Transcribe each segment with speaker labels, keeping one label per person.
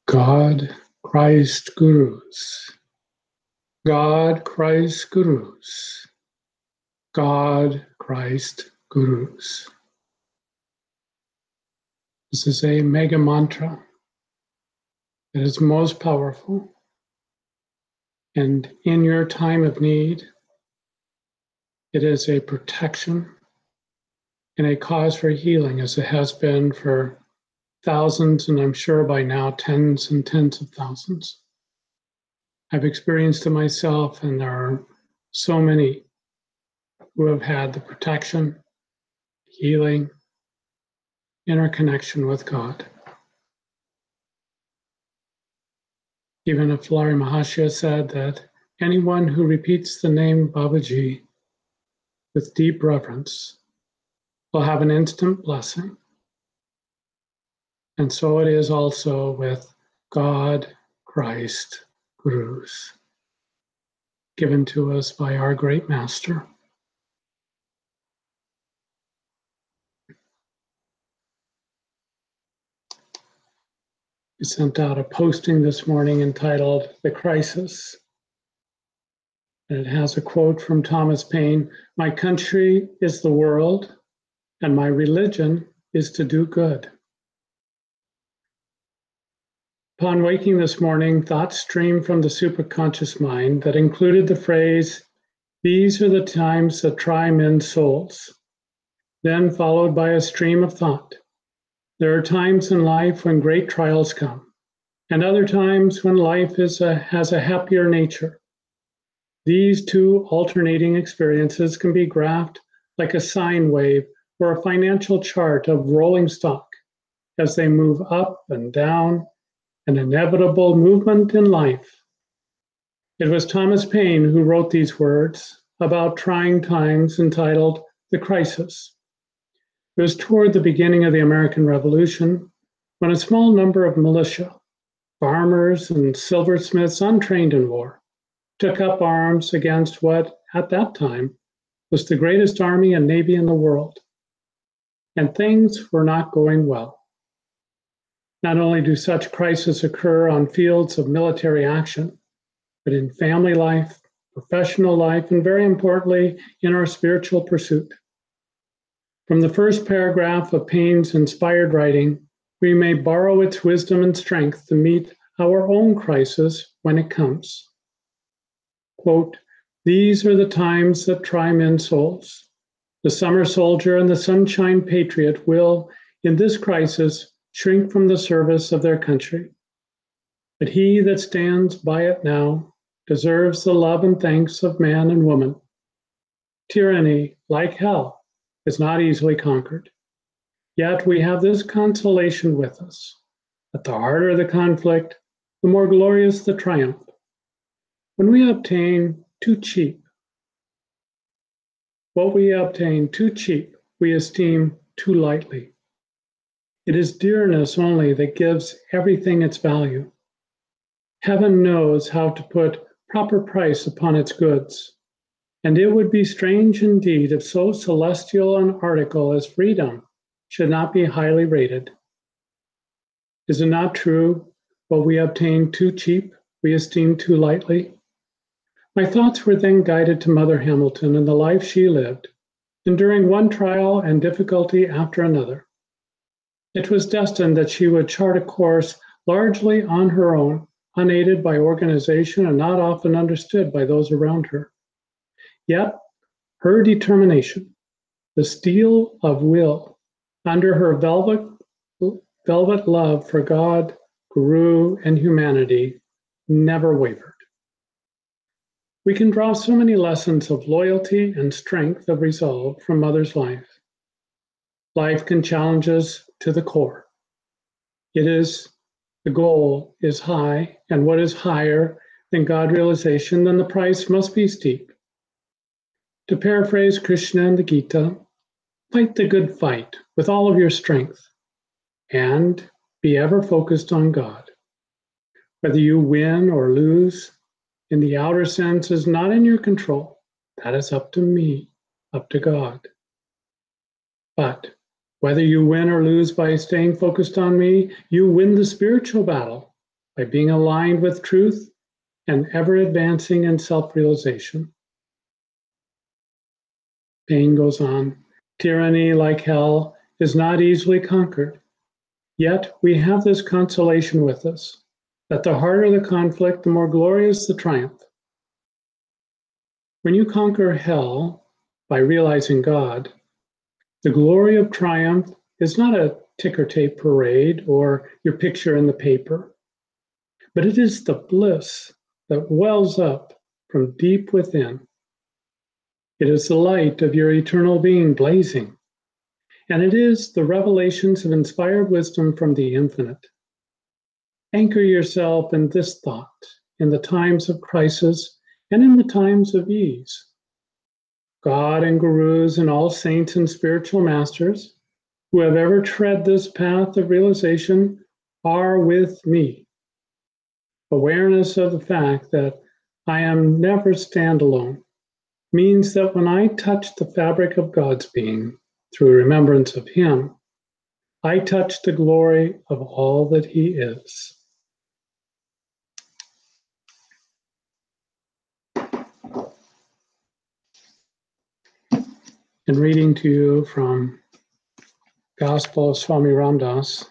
Speaker 1: God, Christ, Gurus. God, Christ, Gurus. God, Christ, Gurus. This is a mega mantra. It is most powerful. And in your time of need, it is a protection and a cause for healing, as it has been for thousands, and I'm sure by now tens and tens of thousands. I've experienced it myself, and there are so many who have had the protection, healing, interconnection with God. Even if Lari Mahashya said that anyone who repeats the name Babaji with deep reverence will have an instant blessing. And so it is also with God, Christ, Gurus, given to us by our great master. We sent out a posting this morning entitled "The Crisis." And it has a quote from Thomas Paine: "My country is the world, and my religion is to do good." Upon waking this morning, thoughts streamed from the superconscious mind that included the phrase, "These are the times that try men's souls," then followed by a stream of thought. There are times in life when great trials come, and other times when life has a happier nature. These two alternating experiences can be graphed like a sine wave or a financial chart of rolling stock as they move up and down, an inevitable movement in life. It was Thomas Paine who wrote these words about trying times, entitled "The Crisis." It was toward the beginning of the American Revolution when a small number of militia, farmers, and silversmiths untrained in war took up arms against what, at that time, was the greatest army and navy in the world. And things were not going well. Not only do such crises occur on fields of military action, but in family life, professional life, and very importantly, in our spiritual pursuit. From the first paragraph of Paine's inspired writing, we may borrow its wisdom and strength to meet our own crisis when it comes. Quote, "These are the times that try men's souls. The summer soldier and the sunshine patriot will, in this crisis, shrink from the service of their country. But he that stands by it now deserves the love and thanks of man and woman. Tyranny, like hell, is not easily conquered. Yet we have this consolation with us, that the harder the conflict, the more glorious the triumph. When we obtain too cheap, what we obtain too cheap, we esteem too lightly. It is dearness only that gives everything its value. Heaven knows how to put proper price upon its goods, and it would be strange indeed if so celestial an article as freedom should not be highly rated. Is it not true, what we obtain too cheap, we esteem too lightly? My thoughts were then guided to Mother Hamilton and the life she lived, enduring one trial and difficulty after another. It was destined that she would chart a course largely on her own, unaided by organization and not often understood by those around her. Yet, her determination, the steel of will, under her velvet love for God, Guru, and humanity, never wavered. We can draw so many lessons of loyalty and strength of resolve from Mother's life. Life can challenge us to the core. The goal is high, and what is higher than God realization, then the price must be steep. To paraphrase Krishna in the Gita, fight the good fight with all of your strength, and be ever focused on God. Whether you win or lose, in the outer sense, is not in your control. That is up to me, up to God. But whether you win or lose by staying focused on me, you win the spiritual battle by being aligned with truth and ever advancing in self-realization. Pain goes on. Tyranny, like hell, is not easily conquered. Yet we have this consolation with us, that the harder the conflict, the more glorious the triumph. When you conquer hell by realizing God, the glory of triumph is not a ticker tape parade or your picture in the paper, but it is the bliss that wells up from deep within. It is the light of your eternal being blazing, and it is the revelations of inspired wisdom from the infinite. Anchor yourself in this thought in the times of crisis and in the times of ease. God and gurus and all saints and spiritual masters who have ever tread this path of realization are with me. Awareness of the fact that I am never standalone means that when I touch the fabric of God's being through remembrance of Him, I touch the glory of all that He is. And reading to you from Gospel of Swami Ramdas.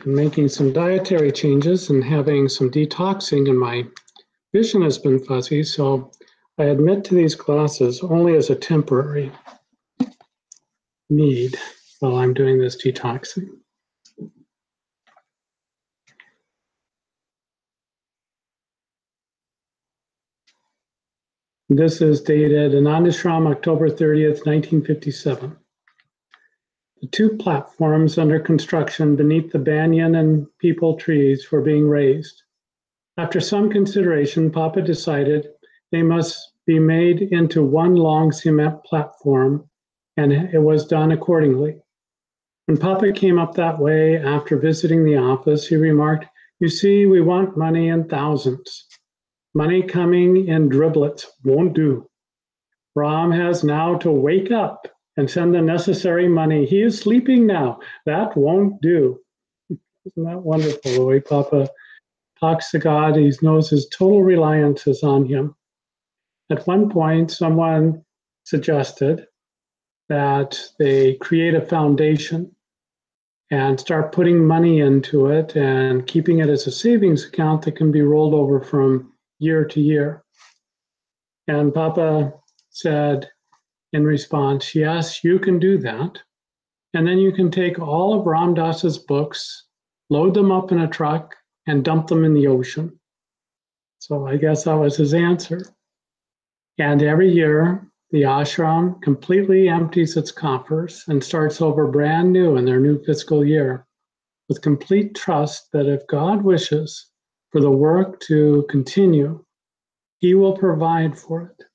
Speaker 1: I'm making some dietary changes and having some detoxing, and my vision has been fuzzy, so I admit to these classes only as a temporary need while I'm doing this detoxing. This is dated Anandashram, October 30th, 1957. The two platforms under construction beneath the banyan and peepal trees were being raised. After some consideration, Papa decided they must be made into one long cement platform, and it was done accordingly. When Papa came up that way after visiting the office, he remarked, "You see, we want money in thousands. Money coming in driblets won't do. Ram has now to wake up and send the necessary money. He is sleeping now. That won't do." Isn't that wonderful, the way Papa talks to God? He knows his total reliance is on him. At one point, someone suggested that they create a foundation and start putting money into it and keeping it as a savings account that can be rolled over from year to year. And Papa said in response, "Yes, you can do that. And then you can take all of Ram Dass's books, load them up in a truck, and dump them in the ocean." So I guess that was his answer. And every year, the ashram completely empties its coffers and starts over brand new in their new fiscal year, with complete trust that if God wishes for the work to continue, He will provide for it.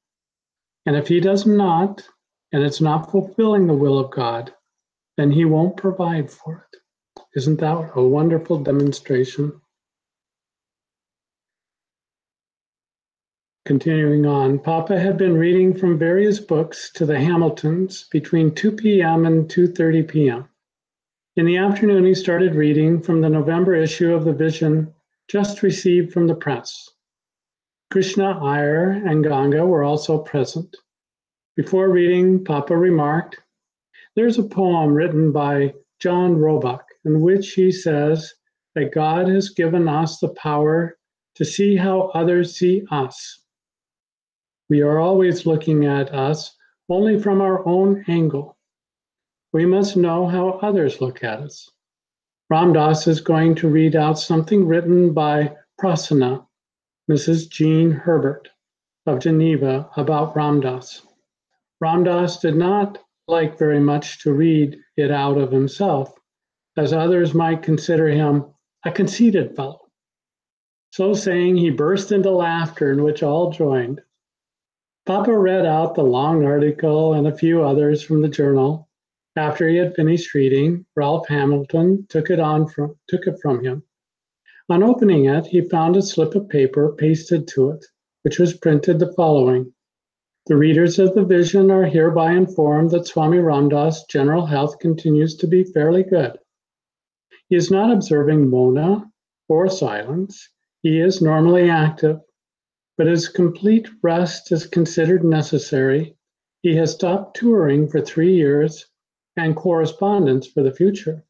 Speaker 1: And if He does not, and it's not fulfilling the will of God, then He won't provide for it. Isn't that a wonderful demonstration? Continuing on, Papa had been reading from various books to the Hamiltons between 2 p.m. and 2:30 p.m. In the afternoon, he started reading from the November issue of the Vision just received from the press. Krishna Iyer and Ganga were also present. Before reading, Papa remarked, "There's a poem written by John Roebuck in which he says that God has given us the power to see how others see us. We are always looking at us only from our own angle. We must know how others look at us." Ram Dass is going to read out something written by Prasanna, Mrs. Jean Herbert of Geneva, about Ram Dass. Ram Dass did not like very much to read it out of himself, as others might consider him a conceited fellow. So saying, he burst into laughter, in which all joined. Papa read out the long article and a few others from the journal. After he had finished reading, Ralph Hamilton took it from him. On opening it, he found a slip of paper pasted to it, which was printed the following: The readers of the vision are hereby informed that Swami Ramdas' general health continues to be fairly good. He is not observing Mona or silence. He is normally active, but as complete rest is considered necessary, he has stopped touring for 3 years and correspondence for the future.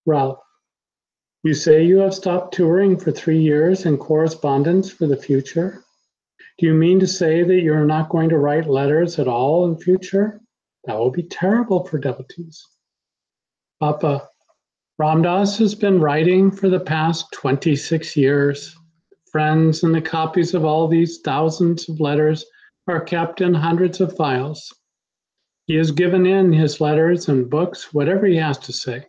Speaker 1: Ralph, you say you have stopped touring for 3 years and correspondence for the future? Do you mean to say that you're not going to write letters at all in future? That will be terrible for devotees. Papa, Ramdas has been writing for the past 26 years. Friends and the copies of all these thousands of letters are kept in hundreds of files. He has given in his letters and books, whatever he has to say.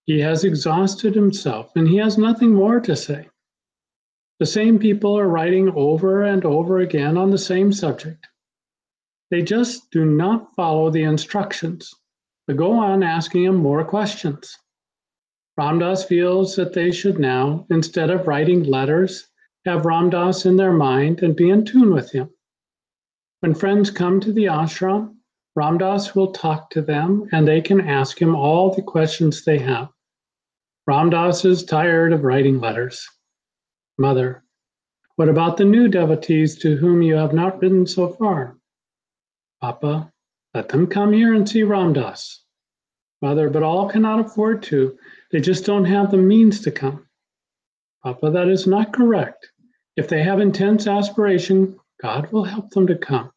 Speaker 1: He has exhausted himself, and he has nothing more to say. The same people are writing over and over again on the same subject. They just do not follow the instructions, but go on asking him more questions. Ramdas feels that they should now, instead of writing letters, have Ramdas in their mind and be in tune with him. When friends come to the ashram, Ramdas will talk to them and they can ask him all the questions they have. Ramdas is tired of writing letters. Mother, what about the new devotees to whom you have not written so far? Papa, let them come here and see Ramdas. Mother, but all cannot afford to. They just don't have the means to come. Papa, that is not correct. If they have intense aspiration, God will help them to come.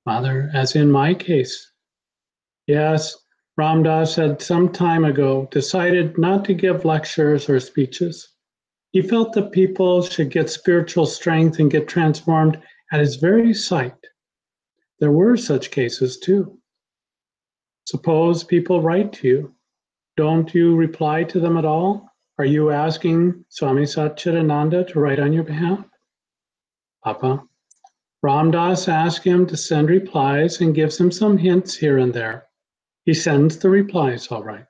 Speaker 1: Mother, as in my case. Yes, Ramdas had some time ago decided not to give lectures or speeches. He felt that people should get spiritual strength and get transformed at his very sight. There were such cases too. Suppose people write to you. Don't you reply to them at all? Are you asking Swami Satchidananda to write on your behalf? Papa, Ramdas asks him to send replies and gives him some hints here and there. He sends the replies all right.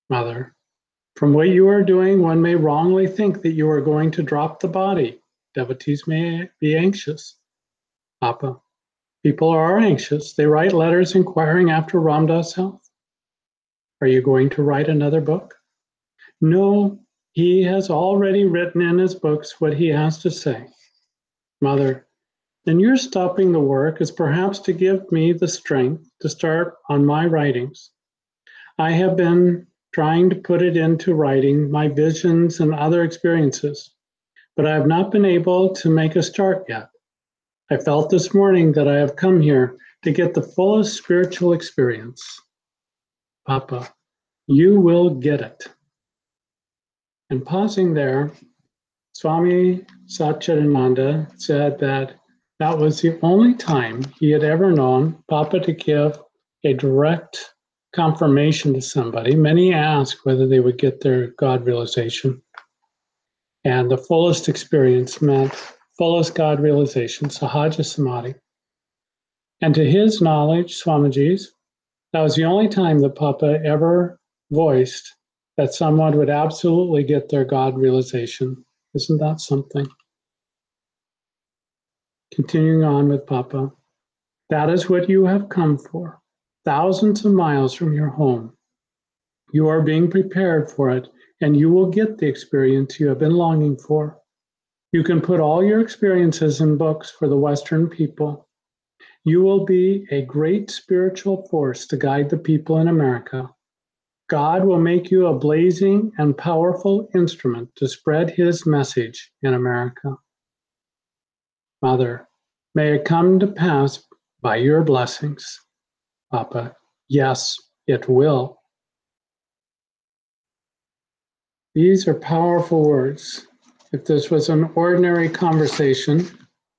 Speaker 1: Mother, from what you are doing, one may wrongly think that you are going to drop the body. Devotees may be anxious. Papa, people are anxious. They write letters inquiring after Ramdas' health. Are you going to write another book? No, he has already written in his books what he has to say. Mother, then your stopping the work is perhaps to give me the strength to start on my writings. I have been trying to put it into writing, my visions and other experiences, but I have not been able to make a start yet. I felt this morning that I have come here to get the fullest spiritual experience. Papa, you will get it. And pausing there, Swami Satchidananda said that that was the only time he had ever known Papa to give a direct confirmation to somebody. Many asked whether they would get their God realization. And the fullest experience meant fullest God realization, Sahaja Samadhi. And to his knowledge, Swamiji's, that was the only time that Papa ever voiced that someone would absolutely get their God realization. Isn't that something? Continuing on with Papa, that is what you have come for, thousands of miles from your home. You are being prepared for it, and you will get the experience you have been longing for. You can put all your experiences in books for the Western people. You will be a great spiritual force to guide the people in America. God will make you a blazing and powerful instrument to spread his message in America. Mother, may it come to pass by your blessings. Papa, yes, it will. These are powerful words. If this was an ordinary conversation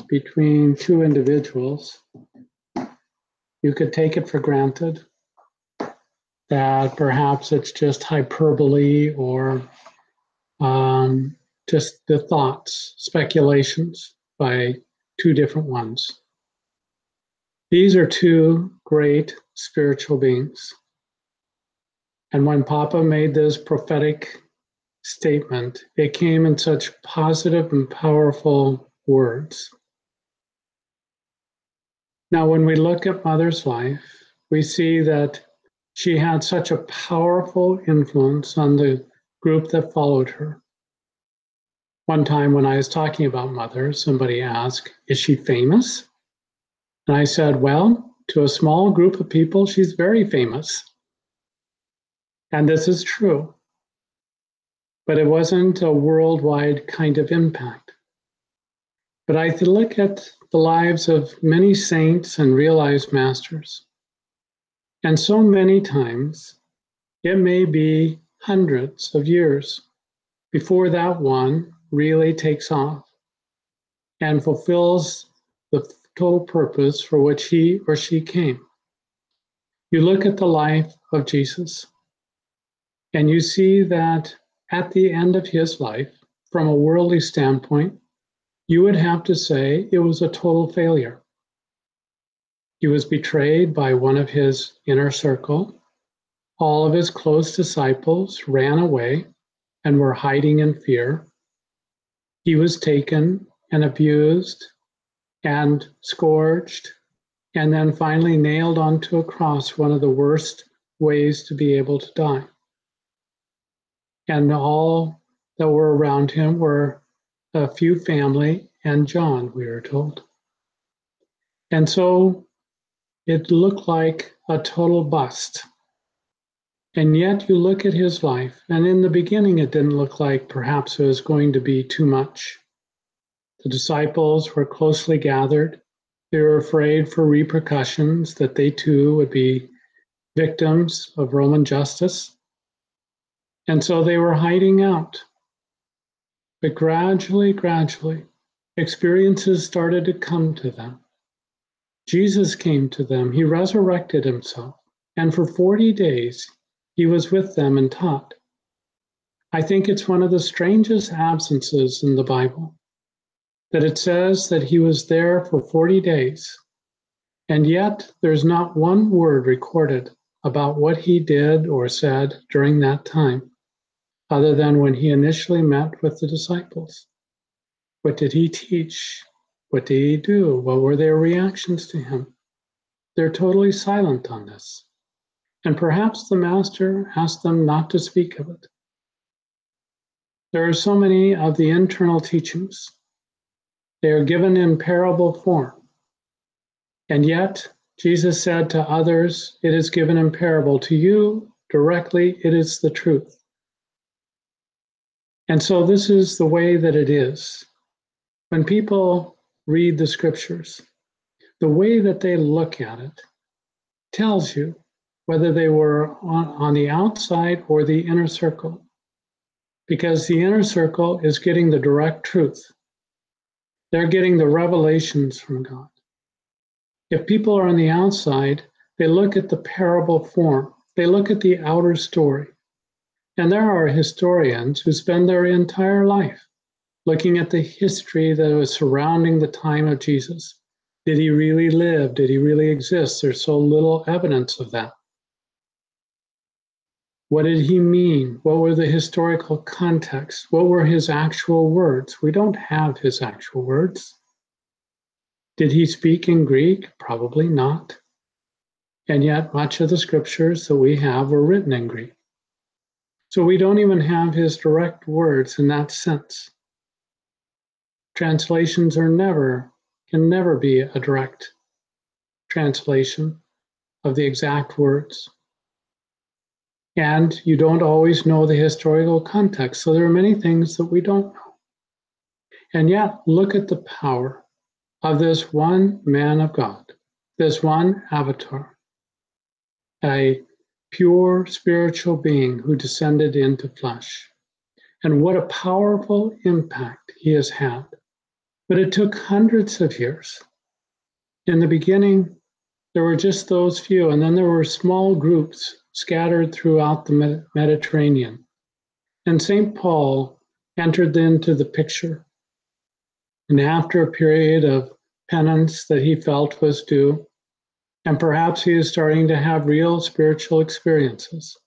Speaker 1: between two individuals, you could take it for granted that perhaps it's just hyperbole or just the thoughts, speculations by two different ones. These are two great spiritual beings. And when Papa made this prophetic statement, it came in such positive and powerful words. Now, when we look at Mother's life, we see that she had such a powerful influence on the group that followed her. One time when I was talking about Mother, somebody asked, "Is she famous?" And I said, "Well, to a small group of people, she's very famous." And this is true, but it wasn't a worldwide kind of impact. But I could look at the lives of many saints and realized masters, and so many times it may be hundreds of years before that one really takes off and fulfills the total purpose for which he or she came. You look at the life of Jesus, and you see that at the end of his life, from a worldly standpoint, you would have to say it was a total failure. He was betrayed by one of his inner circle. All of his close disciples ran away and were hiding in fear. He was taken and abused and scourged, and then finally nailed onto a cross, one of the worst ways to be able to die. And all that were around him were a few family and John, we are told. And so it looked like a total bust. And yet you look at his life, and in the beginning it didn't look like perhaps it was going to be too much. The disciples were closely gathered. They were afraid for repercussions, that they too would be victims of Roman justice. And so they were hiding out. But gradually, experiences started to come to them. Jesus came to them. He resurrected himself. And for 40 days, he was with them and taught. I think it's one of the strangest absences in the Bible, that it says that he was there for 40 days, and yet there's not one word recorded about what he did or said during that time, other than when he initially met with the disciples. What did he teach? What did he do? What were their reactions to him? They're totally silent on this. And perhaps the master asked them not to speak of it. There are so many of the internal teachings. They are given in parable form. And yet, Jesus said to others, it is given in parable. To you, directly, it is the truth. And so this is the way that it is. When people read the scriptures, the way that they look at it tells you whether they were on the outside or the inner circle, because the inner circle is getting the direct truth. They're getting the revelations from God. If people are on the outside, they look at the parable form. They look at the outer story. And there are historians who spend their entire life looking at the history that was surrounding the time of Jesus. Did he really live? Did he really exist? There's so little evidence of that. What did he mean? What were the historical contexts? What were his actual words? We don't have his actual words. Did he speak in Greek? Probably not. And yet much of the scriptures that we have were written in Greek. So we don't even have his direct words in that sense. Translations can never be a direct translation of the exact words. And you don't always know the historical context. So there are many things that we don't know. And yet, look at the power of this one man of God, this one avatar, a pure spiritual being who descended into flesh. And what a powerful impact he has had. But it took hundreds of years. In the beginning, there were just those few, and then there were small groups scattered throughout the Mediterranean. And St. Paul entered into the picture. And after a period of penance that he felt was due, and perhaps he was starting to have real spiritual experiences,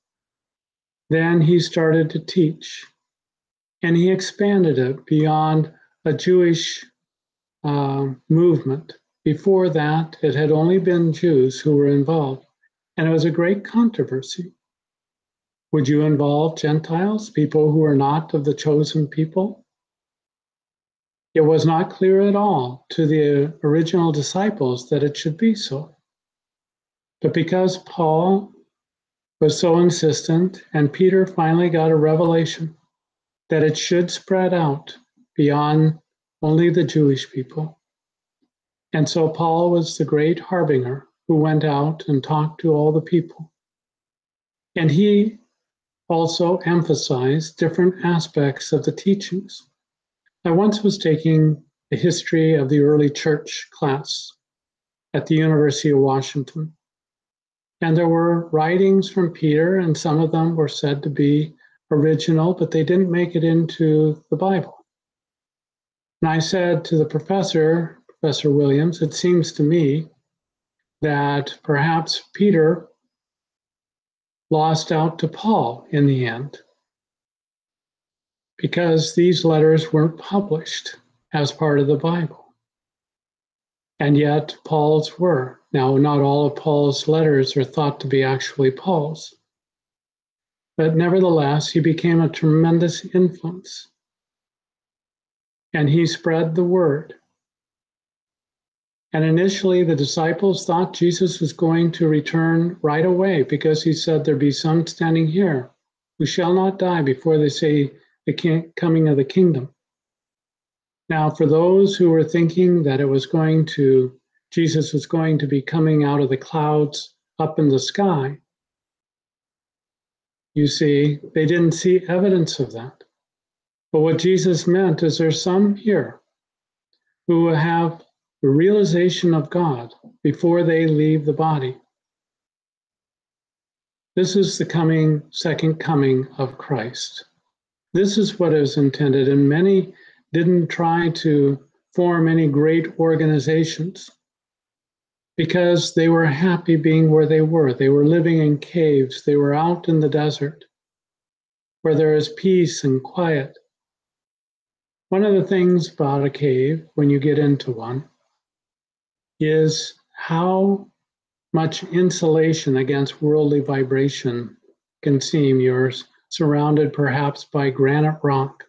Speaker 1: then he started to teach. And he expanded it beyond a Jewish movement. Before that, it had only been Jews who were involved, and it was a great controversy. Would you involve Gentiles, people who are not of the chosen people? It was not clear at all to the original disciples that it should be so. But because Paul was so insistent, and Peter finally got a revelation that it should spread out beyond only the Jewish people. And so Paul was the great harbinger who went out and talked to all the people. And he also emphasized different aspects of the teachings. I once was taking the history of the early church class at the University of Washington. And there were writings from Peter, and some of them were said to be original, but they didn't make it into the Bible. And I said to the professor, Professor Williams, it seems to me that perhaps Peter lost out to Paul in the end, because these letters weren't published as part of the Bible. And yet Paul's were. Now, not all of Paul's letters are thought to be actually Paul's, but nevertheless, he became a tremendous influence. And he spread the word. And initially, the disciples thought Jesus was going to return right away, because he said, there be some standing here who shall not die before they see the coming of the kingdom. Now, for those who were thinking that Jesus was going to be coming out of the clouds up in the sky, you see, they didn't see evidence of that. But what Jesus meant is there's some here who have the realization of God before they leave the body. This is the second coming of Christ. This is what is intended, and many didn't try to form any great organizations because they were happy being where they were. They were living in caves. They were out in the desert where there is peace and quiet. One of the things about a cave, when you get into one, is how much insulation against worldly vibration can seem. You're surrounded perhaps by granite rock.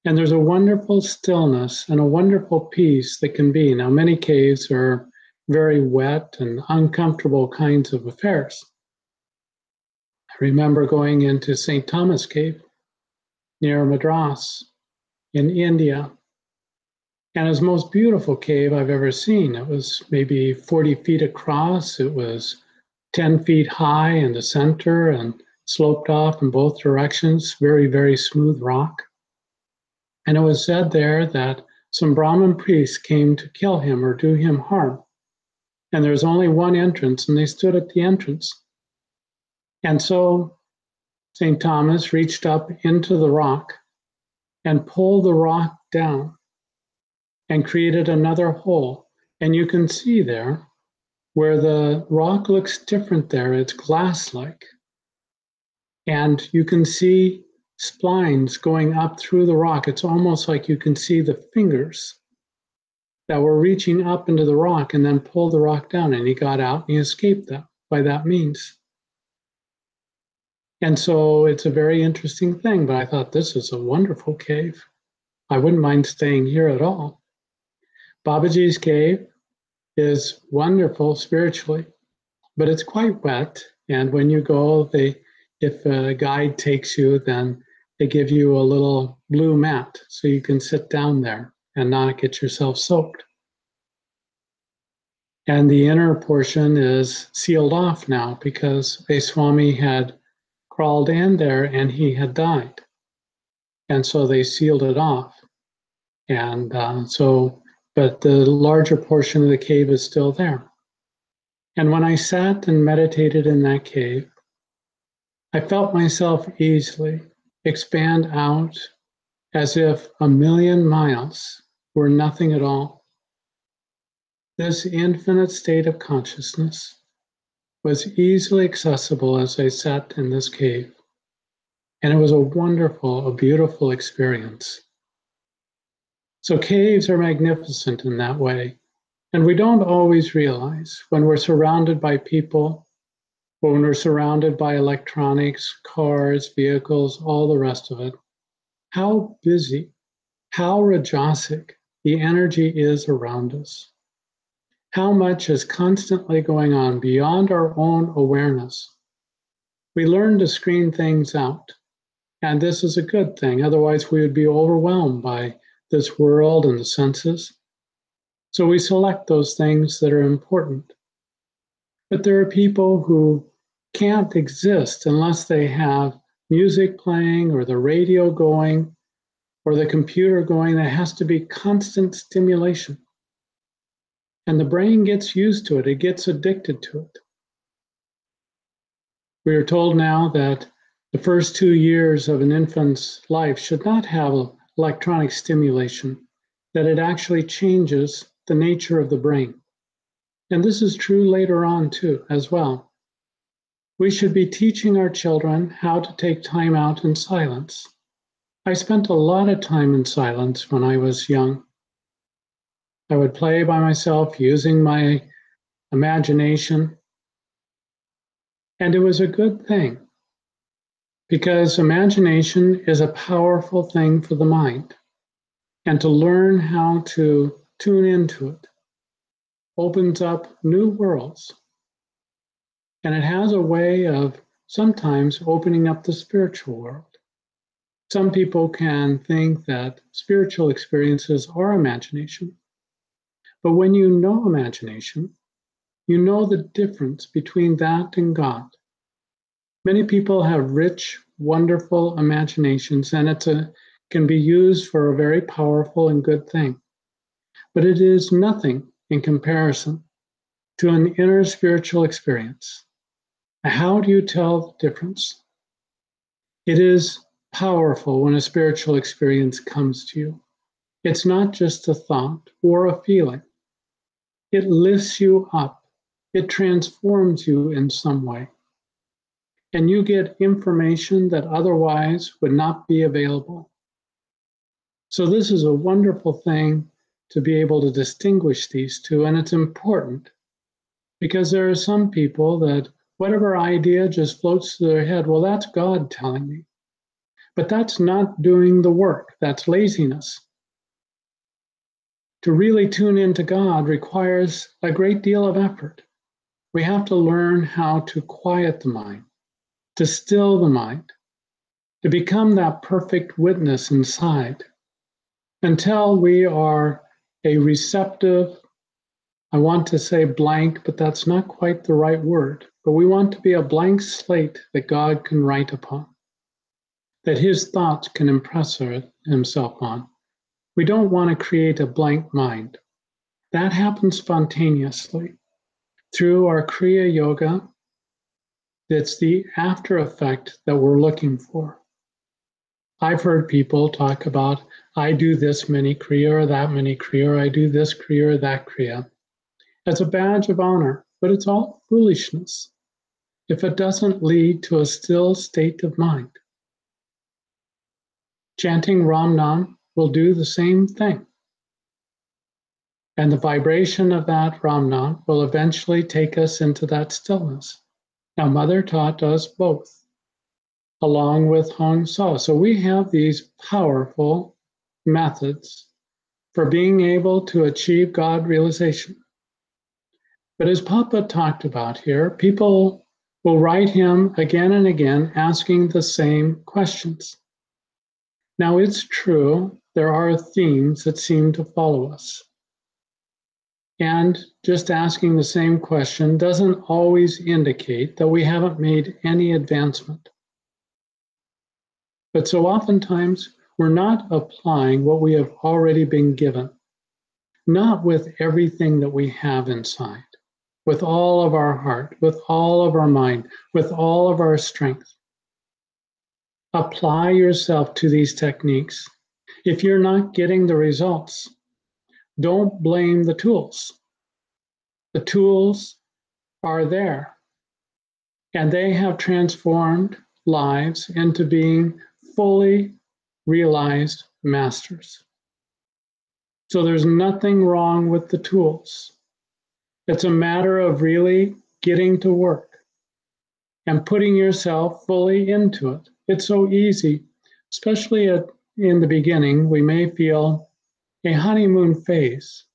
Speaker 1: And there's a wonderful stillness and a wonderful peace that can be. Now, many caves are very wet and uncomfortable kinds of affairs. I remember going into St. Thomas Cave near Madras in India. And it was the most beautiful cave I've ever seen. It was maybe 40 feet across. It was 10 feet high in the center and sloped off in both directions, very, very smooth rock. And it was said there that some Brahmin priests came to kill him or do him harm. And there was only one entrance, and they stood at the entrance. And so St. Thomas reached up into the rock and pulled the rock down and created another hole. And you can see there where the rock looks different there, it's glass-like. And you can see splines going up through the rock. It's almost like you can see the fingers that were reaching up into the rock and then pulled the rock down, and he got out and he escaped that by that means. And so it's a very interesting thing, but I thought this is a wonderful cave. I wouldn't mind staying here at all. Babaji's cave is wonderful spiritually, but it's quite wet. And when you go, if a guide takes you, then they give you a little blue mat so you can sit down there and not get yourself soaked. And the inner portion is sealed off now because a Swami had crawled in there and he had died. And so they sealed it off. And but the larger portion of the cave is still there. And when I sat and meditated in that cave, I felt myself easily expand out as if 1,000,000 miles were nothing at all. This infinite state of consciousness was easily accessible as I sat in this cave. And it was a beautiful experience. So caves are magnificent in that way. And we don't always realize when we're surrounded by people, or when we're surrounded by electronics, cars, vehicles, all the rest of it, how busy, how rajasic the energy is around us. How much is constantly going on beyond our own awareness. We learn to screen things out, and this is a good thing. Otherwise, we would be overwhelmed by this world and the senses. So we select those things that are important. But there are people who can't exist unless they have music playing or the radio going or the computer going. There has to be constant stimulation. And the brain gets used to it. It gets addicted to it. We are told now that the first 2 years of an infant's life should not have electronic stimulation, that it actually changes the nature of the brain. And this is true later on too, as well. We should be teaching our children how to take time out in silence. I spent a lot of time in silence when I was young. I would play by myself using my imagination. And it was a good thing because imagination is a powerful thing for the mind. And to learn how to tune into it opens up new worlds. And it has a way of sometimes opening up the spiritual world. Some people can think that spiritual experiences are imagination. But when you know imagination, you know the difference between that and God. Many people have rich, wonderful imaginations, and it can be used for a very powerful and good thing. But it is nothing in comparison to an inner spiritual experience. How do you tell the difference? It is powerful when a spiritual experience comes to you. It's not just a thought or a feeling. It lifts you up. It transforms you in some way. And you get information that otherwise would not be available. So this is a wonderful thing to be able to distinguish these two, and it's important because there are some people that whatever idea just floats through their head, well, that's God telling me. But that's not doing the work, that's laziness. To really tune into God requires a great deal of effort. We have to learn how to quiet the mind, to still the mind, to become that perfect witness inside until we are a receptive, I want to say blank, but that's not quite the right word, but we want to be a blank slate that God can write upon, that his thoughts can impress himself on. We don't want to create a blank mind. That happens spontaneously through our Kriya Yoga. That's the after effect that we're looking for. I've heard people talk about, I do this many Kriya or that many Kriya, or I do this Kriya or that Kriya, as a badge of honor, but it's all foolishness if it doesn't lead to a still state of mind. Chanting Ram Nam will do the same thing. And the vibration of that Ram Nam will eventually take us into that stillness. Now, Mother taught us both, along with Hong Sa. So we have these powerful methods for being able to achieve God realization. But as Papa talked about here, people will write him again and again asking the same questions. Now, it's true, there are themes that seem to follow us. And just asking the same question doesn't always indicate that we haven't made any advancement. But so oftentimes, we're not applying what we have already been given, not with everything that we have inside, with all of our heart, with all of our mind, with all of our strength. Apply yourself to these techniques. If you're not getting the results, don't blame the tools. The tools are there, and they have transformed lives into being fully realized masters. So there's nothing wrong with the tools. It's a matter of really getting to work and putting yourself fully into it. It's so easy, especially in the beginning. We may feel a honeymoon phase,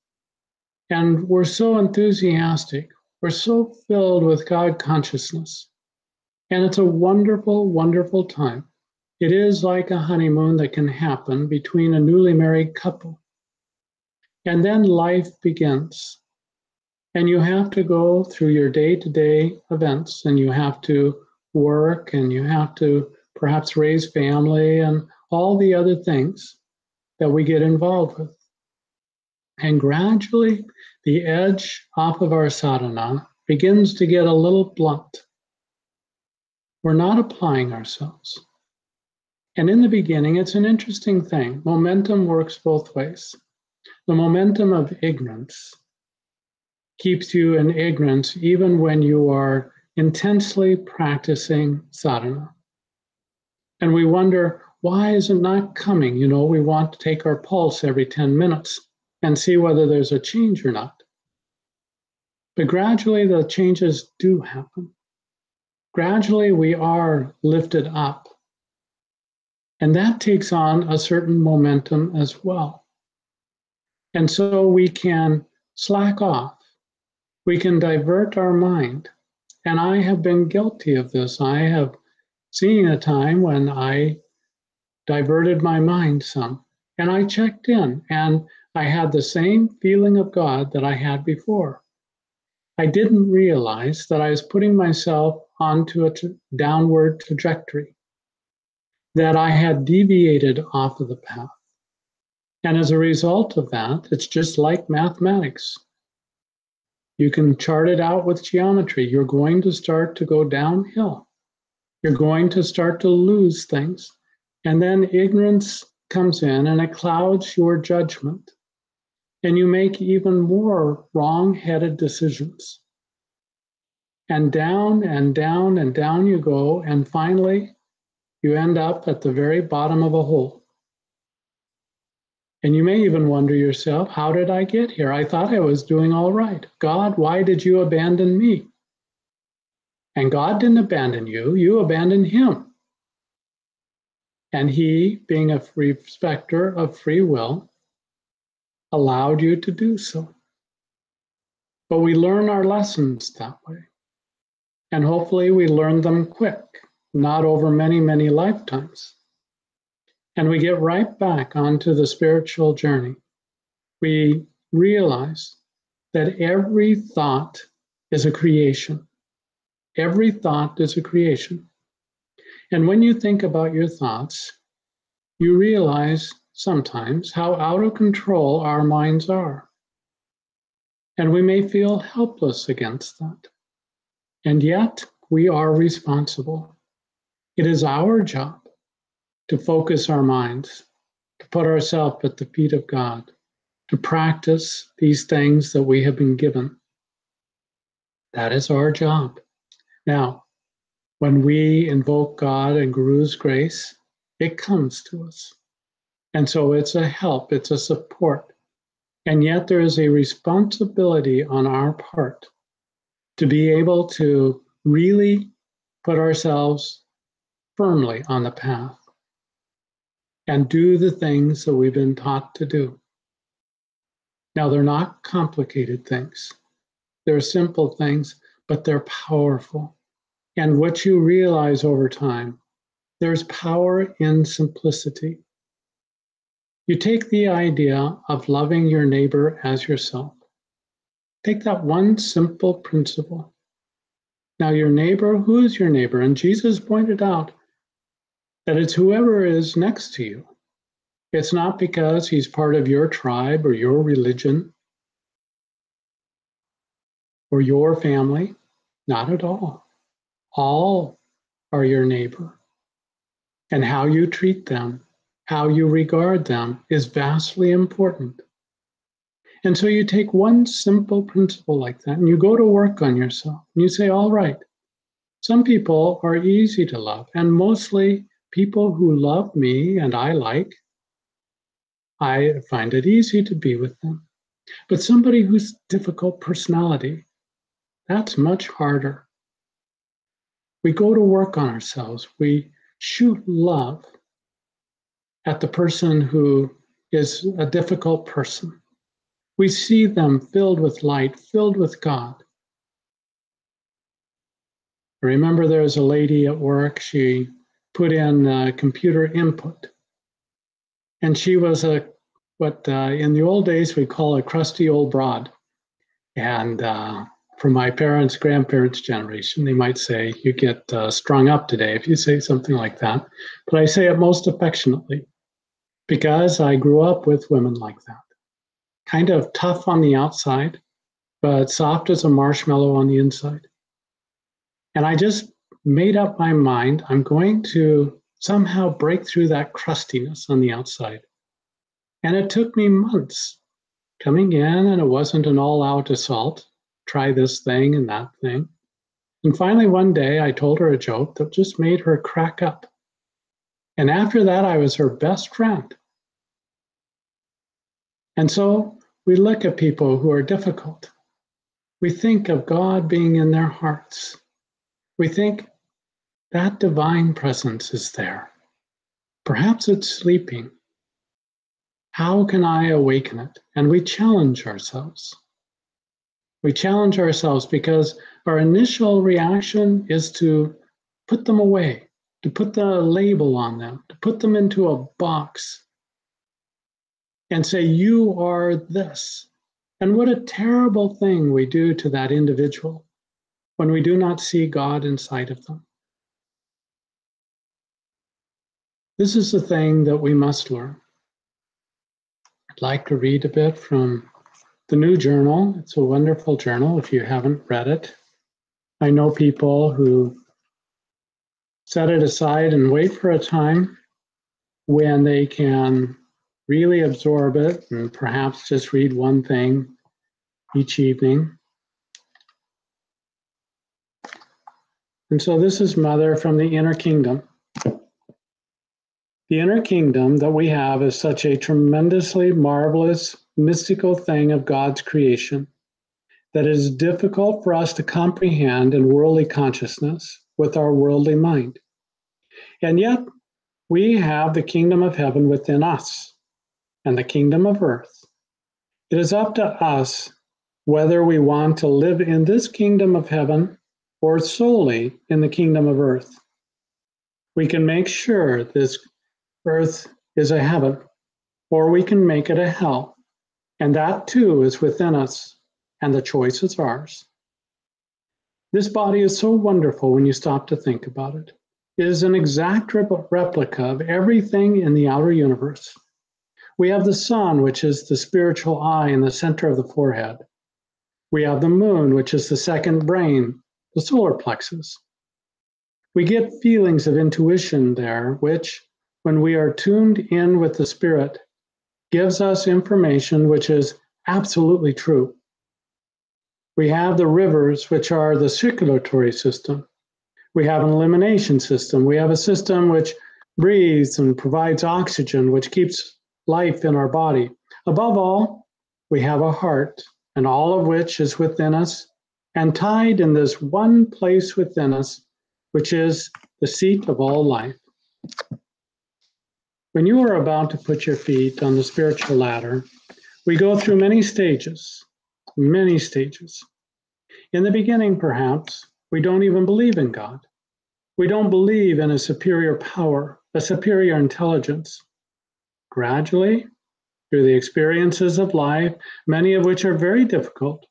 Speaker 1: and we're so enthusiastic. We're so filled with God consciousness. And it's a wonderful, wonderful time. It is like a honeymoon that can happen between a newly married couple. And then life begins. And you have to go through your day-to-day events, and you have to work, and you have to perhaps raise family and all the other things that we get involved with. And gradually, the edge off of our sadhana begins to get a little blunt. We're not applying ourselves. And in the beginning, it's an interesting thing. Momentum works both ways. The momentum of ignorance keeps you in ignorance even when you are intensely practicing sadhana. And we wonder, why is it not coming? You know, we want to take our pulse every 10 minutes and see whether there's a change or not. But gradually, the changes do happen. Gradually, we are lifted up. And that takes on a certain momentum as well. And so we can slack off. We can divert our mind. And I have been guilty of this. I have seen a time when I diverted my mind some. And I checked in, and I had the same feeling of God that I had before. I didn't realize that I was putting myself onto a downward trajectory, that I had deviated off of the path. And as a result of that, it's just like mathematics. You can chart it out with geometry. You're going to start to go downhill. You're going to start to lose things. And then ignorance comes in and it clouds your judgment. And you make even more wrong-headed decisions. And down and down and down you go. And finally, you end up at the very bottom of a hole. And you may even wonder yourself, how did I get here? I thought I was doing all right. God, why did you abandon me? And God didn't abandon you, you abandoned him. And he, being a respecter of free will, allowed you to do so. But we learn our lessons that way. And hopefully we learn them quick, not over many, many lifetimes. And we get right back onto the spiritual journey. We realize that every thought is a creation. Every thought is a creation. And when you think about your thoughts, you realize sometimes how out of control our minds are. And we may feel helpless against that. And yet, we are responsible. It is our job to focus our minds, to put ourselves at the feet of God, to practice these things that we have been given. That is our job. Now, when we invoke God and Guru's grace, it comes to us. And so it's a help, it's a support. And yet there is a responsibility on our part to be able to really put ourselves firmly on the path and do the things that we've been taught to do. Now, they're not complicated things. They're simple things, but they're powerful. And what you realize over time, there's power in simplicity. You take the idea of loving your neighbor as yourself. Take that one simple principle. Now, your neighbor, who is your neighbor? And Jesus pointed out that it's whoever is next to you. It's not because he's part of your tribe or your religion or your family. Not at all. All are your neighbor. And how you treat them, how you regard them is vastly important. And so you take one simple principle like that and you go to work on yourself. And you say, all right, some people are easy to love, and mostly people who love me and I find it easy to be with them. But somebody who's difficult personality, that's much harder. We go to work on ourselves. We shoot love at the person who is a difficult person. We see them filled with light, filled with God. I remember there was a lady at work, she put in computer input. And she was what in the old days we call a crusty old broad. And for my parents, grandparents' generation, they might say, you get strung up today if you say something like that. But I say it most affectionately because I grew up with women like that. Kind of tough on the outside, but soft as a marshmallow on the inside. And I just made up my mind, I'm going to somehow break through that crustiness on the outside. And it took me months coming in, and it wasn't an all-out assault. Try this thing and that thing. And finally, one day, I told her a joke that just made her crack up. And after that, I was her best friend. And so we look at people who are difficult. We think of God being in their hearts. We think that divine presence is there. Perhaps it's sleeping. How can I awaken it? And we challenge ourselves. We challenge ourselves because our initial reaction is to put them away, to put the label on them, to put them into a box and say, you are this. And what a terrible thing we do to that individual when we do not see God inside of them. This is the thing that we must learn. I'd like to read a bit from the new journal. It's a wonderful journal if you haven't read it. I know people who set it aside and wait for a time when they can really absorb it and perhaps just read one thing each evening. And so this is Mother from the Inner Kingdom. The inner kingdom that we have is such a tremendously marvelous, mystical thing of God's creation that it is difficult for us to comprehend in worldly consciousness with our worldly mind. And yet, we have the kingdom of heaven within us and the kingdom of earth. It is up to us whether we want to live in this kingdom of heaven or solely in the kingdom of earth. We can make sure this earth is a heaven, or we can make it a hell. And that too is within us, and the choice is ours. This body is so wonderful when you stop to think about it. It is an exact replica of everything in the outer universe. We have the sun, which is the spiritual eye in the center of the forehead. We have the moon, which is the second brain, the solar plexus. We get feelings of intuition there, which, when we are tuned in with the spirit, gives us information which is absolutely true. We have the rivers, which are the circulatory system. We have an elimination system. We have a system which breathes and provides oxygen, which keeps life in our body. Above all, we have a heart, and all of which is within us and tied in this one place within us, which is the seat of all life. When you are about to put your feet on the spiritual ladder, we go through many stages, many stages. In the beginning, perhaps, we don't even believe in God. We don't believe in a superior power, a superior intelligence. Gradually, through the experiences of life, many of which are very difficult,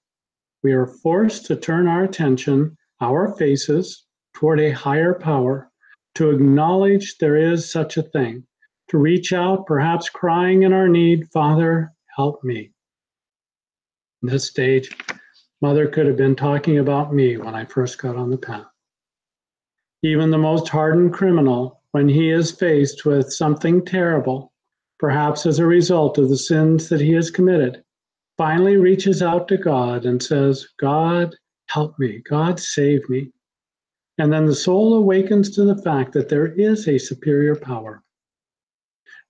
Speaker 1: we are forced to turn our attention, our faces, toward a higher power, to acknowledge there is such a thing, to reach out, perhaps crying in our need, Father, help me. In this stage, Mother could have been talking about me when I first got on the path. Even the most hardened criminal, when he is faced with something terrible, perhaps as a result of the sins that he has committed, finally reaches out to God and says, God, help me. God, save me. And then the soul awakens to the fact that there is a superior power.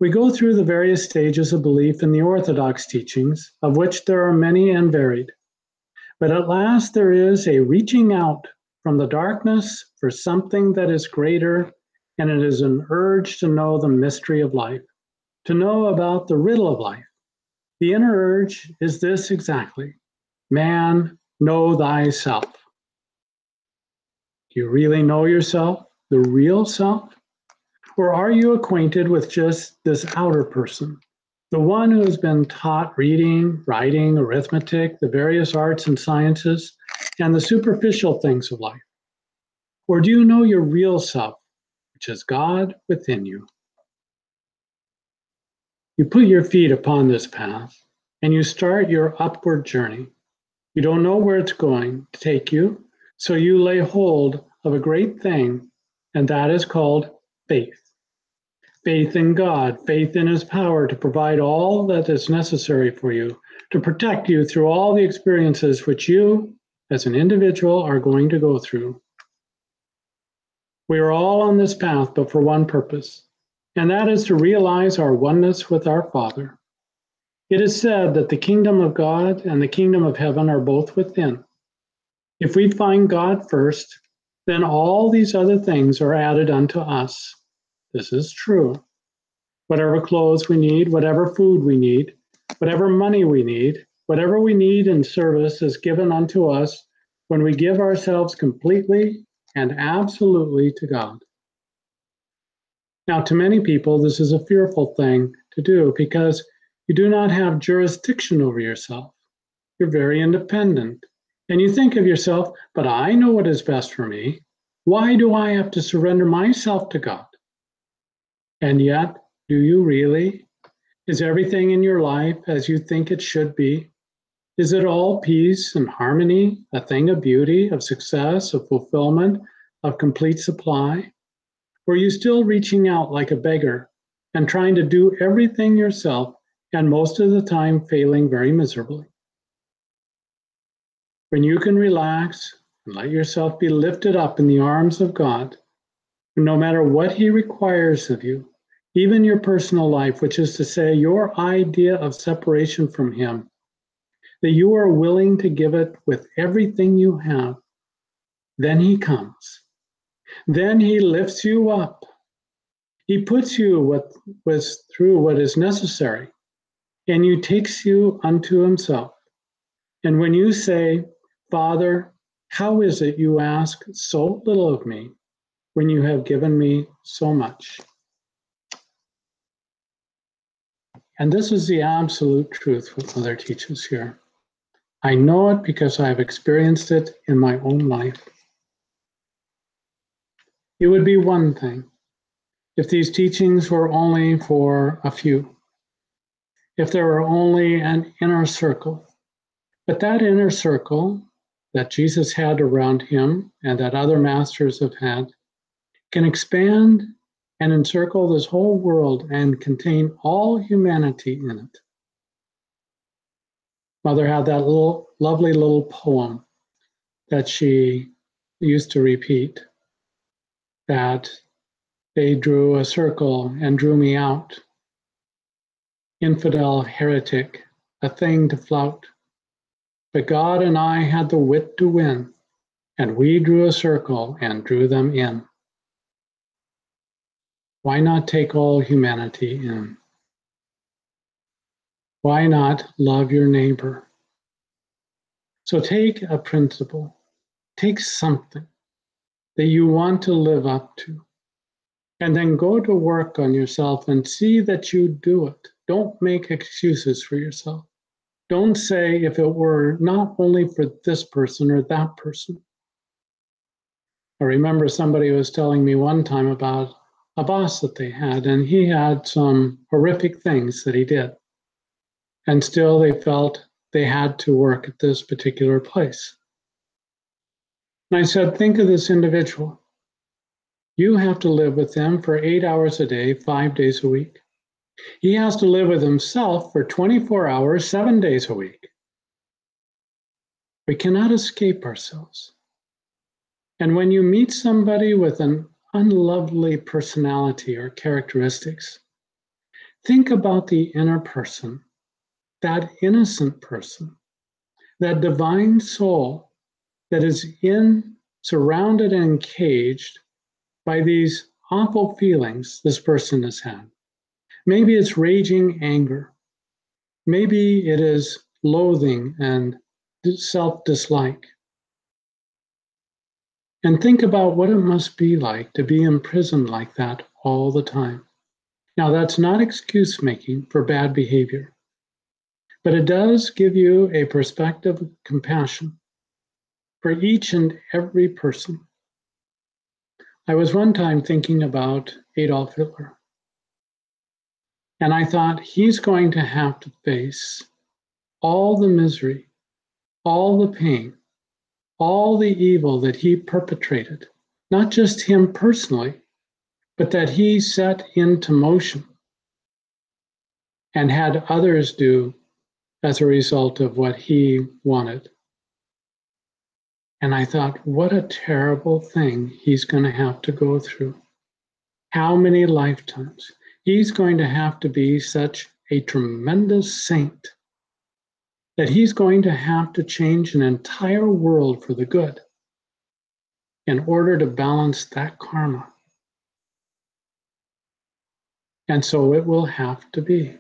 Speaker 1: We go through the various stages of belief in the Orthodox teachings, of which there are many and varied. But at last there is a reaching out from the darkness for something that is greater, and it is an urge to know the mystery of life, to know about the riddle of life. The inner urge is this exactly: man, know thyself. Do you really know yourself, the real self? Or are you acquainted with just this outer person, the one who has been taught reading, writing, arithmetic, the various arts and sciences, and the superficial things of life? Or do you know your real self, which is God within you? You put your feet upon this path, and you start your upward journey. You don't know where it's going to take you, so you lay hold of a great thing, and that is called faith. Faith in God, faith in His power to provide all that is necessary for you, to protect you through all the experiences which you, as an individual, are going to go through. We are all on this path, but for one purpose, and that is to realize our oneness with our Father. It is said that the kingdom of God and the kingdom of heaven are both within. If we find God first, then all these other things are added unto us. This is true. Whatever clothes we need, whatever food we need, whatever money we need, whatever we need in service is given unto us when we give ourselves completely and absolutely to God. Now, to many people, this is a fearful thing to do because you do not have jurisdiction over yourself. You're very independent. And you think of yourself, but I know what is best for me. Why do I have to surrender myself to God? And yet, do you really? Is everything in your life as you think it should be? Is it all peace and harmony, a thing of beauty, of success, of fulfillment, of complete supply? Or are you still reaching out like a beggar and trying to do everything yourself, and most of the time failing very miserably? When you can relax and let yourself be lifted up in the arms of God, no matter what He requires of you, even your personal life, which is to say your idea of separation from Him, that you are willing to give it with everything you have, then He comes. Then He lifts you up. He puts you through what is necessary, and He takes you unto Himself. And when you say, Father, how is it you ask so little of me when you have given me so much? And this is the absolute truth what Mother teaches here. I know it because I have experienced it in my own life. It would be one thing if these teachings were only for a few, if there were only an inner circle. But that inner circle that Jesus had around Him and that other masters have had can expand and encircle this whole world and contain all humanity in it. Mother had that lovely little poem that she used to repeat, that they drew a circle and drew me out. Infidel, heretic, a thing to flout. But God and I had the wit to win, and we drew a circle and drew them in. Why not take all humanity in? Why not love your neighbor? So take a principle, take something that you want to live up to, and then go to work on yourself and see that you do it. Don't make excuses for yourself. Don't say if it were not only for this person or that person. I remember somebody was telling me one time about a boss that they had, and he had some horrific things that he did. And still they felt they had to work at this particular place. And I said, think of this individual. You have to live with them for 8 hours a day, 5 days a week. He has to live with himself for 24 hours, 7 days a week. We cannot escape ourselves. And when you meet somebody with an unlovely personality or characteristics, Think about the inner person, that innocent person, that divine soul that is surrounded and encaged by these awful feelings this person has had. Maybe it's raging anger. Maybe it is loathing and self-dislike. And think about what it must be like to be imprisoned like that all the time. Now, that's not excuse making for bad behavior, but it does give you a perspective of compassion for each and every person. I was one time thinking about Adolf Hitler, and I thought he's going to have to face all the misery, all the pain, all the evil that he perpetrated, not just him personally, but that he set into motion and had others do as a result of what he wanted. And I thought, what a terrible thing he's going to have to go through. How many lifetimes? He's going to have to be such a tremendous saint that he's going to have to change an entire world for the good in order to balance that karma. And so it will have to be.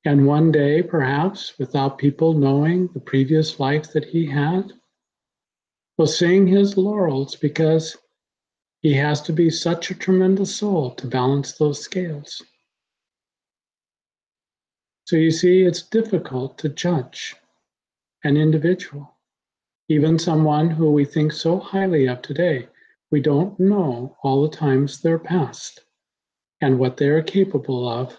Speaker 1: And one day, perhaps, without people knowing the previous life that he had, will sing his laurels because he has to be such a tremendous soul to balance those scales. So you see, it's difficult to judge an individual, even someone who we think so highly of today. We don't know all the times they're past and what they're capable of,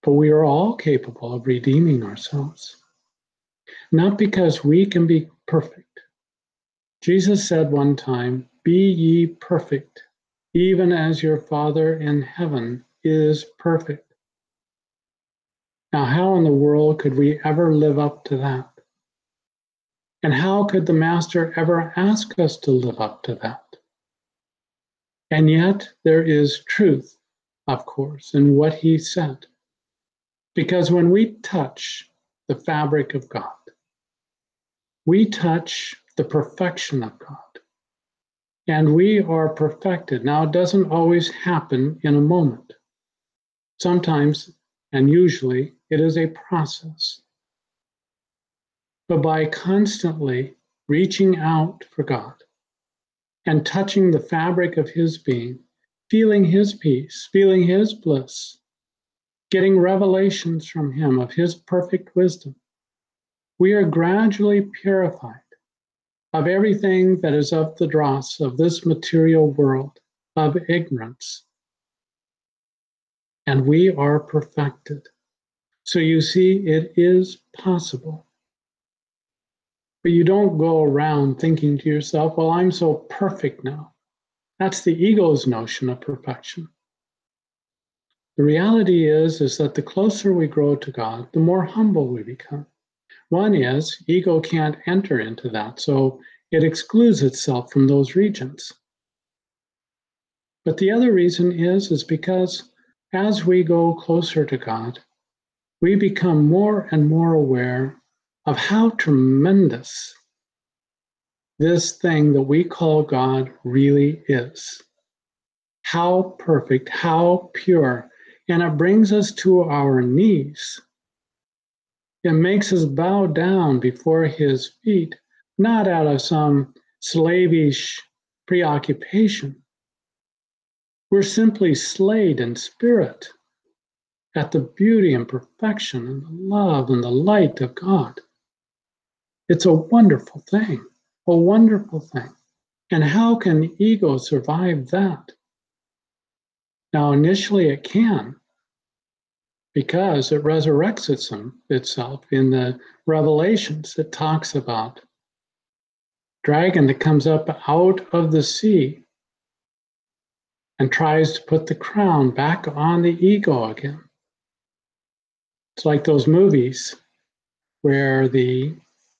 Speaker 1: but we are all capable of redeeming ourselves. Not because we can be perfect. Jesus said one time, "Be ye perfect, even as your Father in heaven is perfect." Now, how in the world could we ever live up to that? And how could the Master ever ask us to live up to that? And yet, there is truth, of course, in what he said. Because when we touch the fabric of God, we touch the perfection of God. And we are perfected. Now, it doesn't always happen in a moment. Sometimes, and usually, it is a process. But by constantly reaching out for God and touching the fabric of his being, feeling his peace, feeling his bliss, getting revelations from him of his perfect wisdom, we are gradually purified of everything that is of the dross of this material world, of ignorance. And we are perfected. So you see, it is possible. But you don't go around thinking to yourself, well, I'm so perfect now. That's the ego's notion of perfection. The reality is that the closer we grow to God, the more humble we become. One is, ego can't enter into that, so it excludes itself from those regions. But the other reason is because as we go closer to God, we become more and more aware of how tremendous this thing that we call God really is. How perfect, how pure. And it brings us to our knees. It makes us bow down before his feet, not out of some slavish preoccupation. We're simply slayed in spirit at the beauty and perfection and the love and the light of God. It's a wonderful thing, a wonderful thing. And how can ego survive that? Now, initially it can, because it resurrects itself in the Revelations. It talks about dragon that comes up out of the sea and tries to put the crown back on the ego again. It's like those movies where the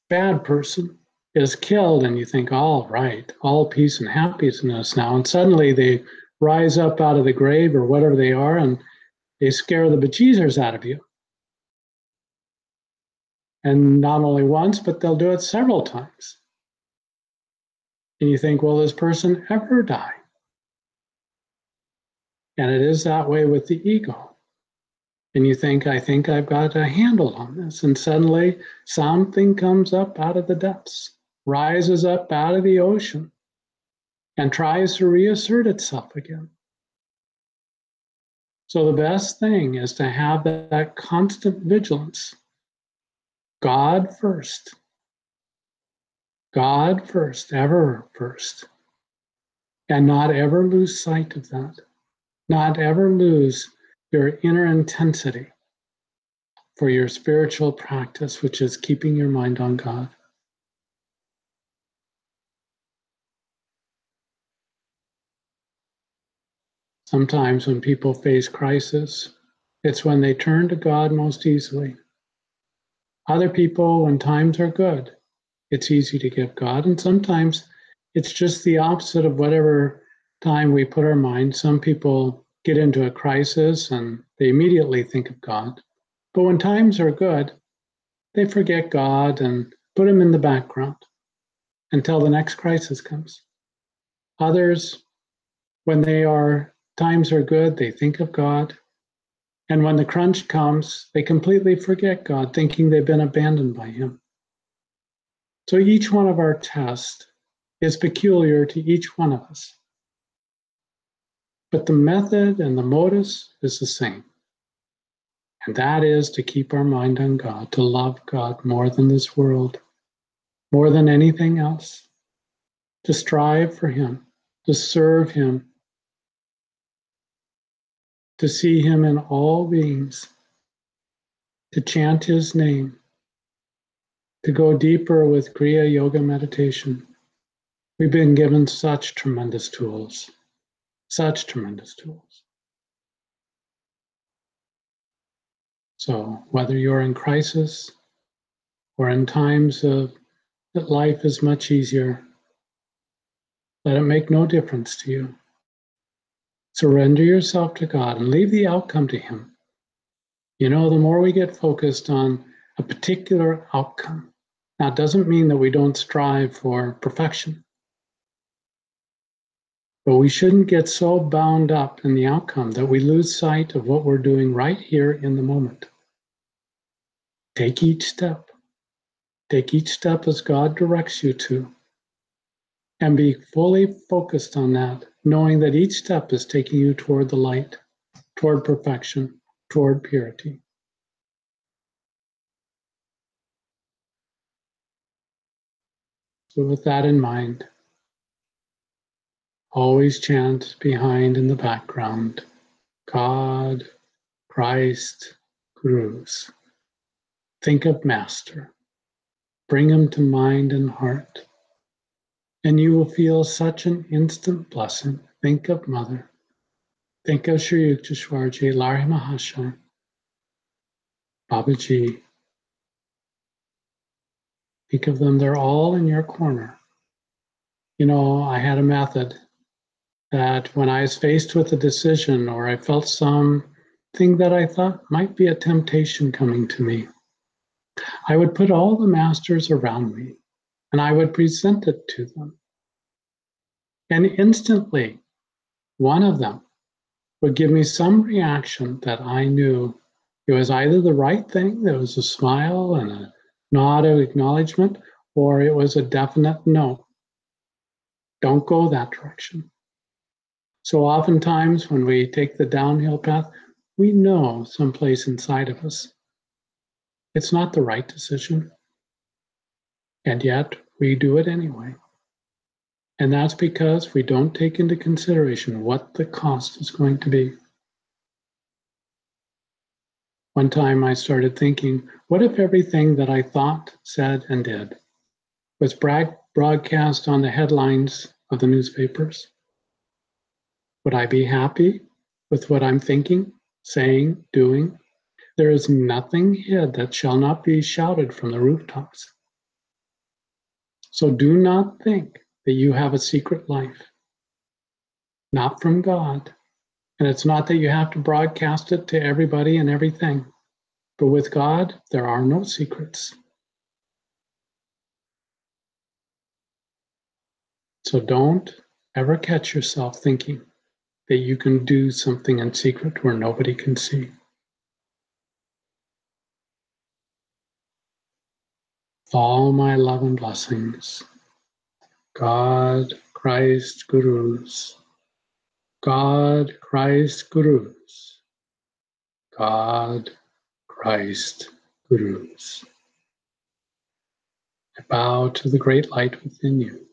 Speaker 1: bad person is killed and you think, all right, all peace and happiness now. And suddenly they rise up out of the grave or whatever they are, and they scare the bejesus out of you. And not only once, but they'll do it several times. And you think, will this person ever die? And it is that way with the ego. And you think, I think I've got a handle on this. And suddenly something comes up out of the depths, rises up out of the ocean, and tries to reassert itself again. So the best thing is to have that constant vigilance. God first. God first, ever first. And not ever lose sight of that. Not ever lose your inner intensity for your spiritual practice, which is keeping your mind on God. Sometimes when people face crisis, it's when they turn to God most easily. Other people, when times are good, it's easy to give God. And sometimes it's just the opposite of whatever time we put our mind. Some people get into a crisis and they immediately think of God. But when times are good, they forget God and put him in the background until the next crisis comes. Others, when times are good, they think of God. And when the crunch comes, they completely forget God, thinking they've been abandoned by him. So each one of our tests is peculiar to each one of us. But the method and the modus is the same. And that is to keep our mind on God, to love God more than this world, more than anything else, to strive for him, to serve him, to see him in all beings, to chant his name, to go deeper with Kriya Yoga meditation. We've been given such tremendous tools, such tremendous tools. So whether you're in crisis or in times of that life is much easier, let it make no difference to you. Surrender yourself to God and leave the outcome to him. You know, the more we get focused on a particular outcome, now it doesn't mean that we don't strive for perfection, but we shouldn't get so bound up in the outcome that we lose sight of what we're doing right here in the moment. Take each step. Take each step as God directs you to, and be fully focused on that, knowing that each step is taking you toward the light, toward perfection, toward purity. So with that in mind, always chant behind in the background, God, Christ, Gurus. Think of Master. Bring him to mind and heart, and you will feel such an instant blessing. Think of Mother. Think of Sri Yukteswarji, Larhi Mahashaya, Babaji. Think of them, they're all in your corner. You know, I had a method that when I was faced with a decision or I felt something that I thought might be a temptation coming to me, I would put all the masters around me and I would present it to them. And instantly, one of them would give me some reaction that I knew it was either the right thing, there was a smile and a nod of acknowledgement, or it was a definite no. Don't go that direction. So oftentimes when we take the downhill path, we know someplace inside of us it's not the right decision, and yet we do it anyway. And that's because we don't take into consideration what the cost is going to be. One time I started thinking, what if everything that I thought, said, and did was broadcast on the headlines of the newspapers? Would I be happy with what I'm thinking, saying, doing? There is nothing hid that shall not be shouted from the rooftops. So do not think that you have a secret life. not from God. And it's not that you have to broadcast it to everybody and everything. But with God, there are no secrets. So don't ever catch yourself thinking that you can do something in secret where nobody can see. All my love and blessings. God, Christ, Gurus. God, Christ, Gurus. God, Christ, Gurus. I bow to the great light within you.